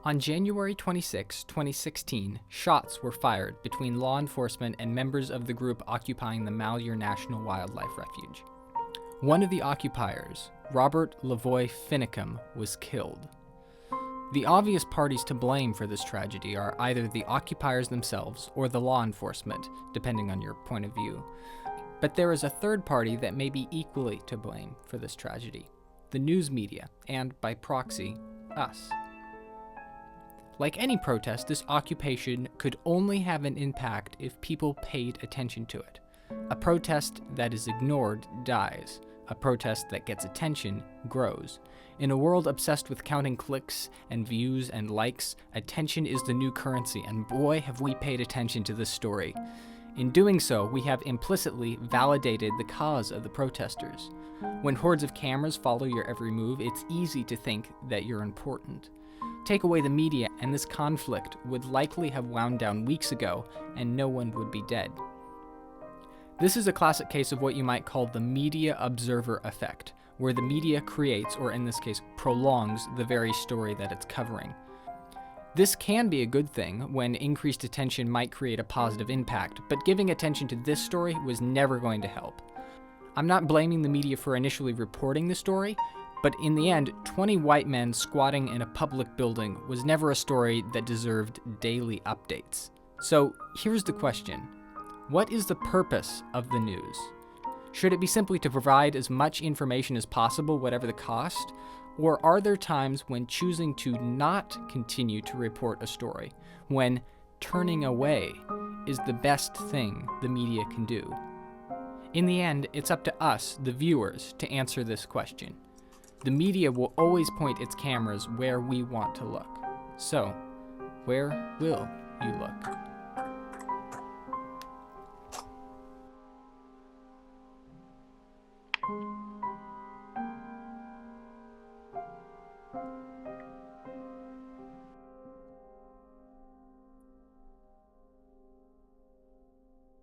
On January 26, 2016, shots were fired between law enforcement and members of the group occupying the Malheur National Wildlife Refuge. One of the occupiers, Robert Lavoie Finicum, was killed. The obvious parties to blame for this tragedy are either the occupiers themselves or the law enforcement, depending on your point of view. But there is a third party that may be equally to blame for this tragedy: the news media, and, by proxy, us. Like any protest, this occupation could only have an impact if people paid attention to it. A protest that is ignored dies. A protest that gets attention grows. In a world obsessed with counting clicks and views and likes, attention is the new currency, and boy, have we paid attention to this story. In doing so, we have implicitly validated the cause of the protesters. When hordes of cameras follow your every move, it's easy to think that you're important. Take away the media, and this conflict would likely have wound down weeks ago, and no one would be dead. This is a classic case of what you might call the media observer effect, where the media creates, or in this case prolongs, the very story that it's covering. This can be a good thing when increased attention might create a positive impact, but giving attention to this story was never going to help. I'm not blaming the media for initially reporting the story, but in the end, 20 white men squatting in a public building was never a story that deserved daily updates. So here's the question: what is the purpose of the news? Should it be simply to provide as much information as possible, whatever the cost? Or are there times when choosing to not continue to report a story, when turning away is the best thing the media can do? In the end, it's up to us, the viewers, to answer this question. The media will always point its cameras where we want to look. So, where will you look?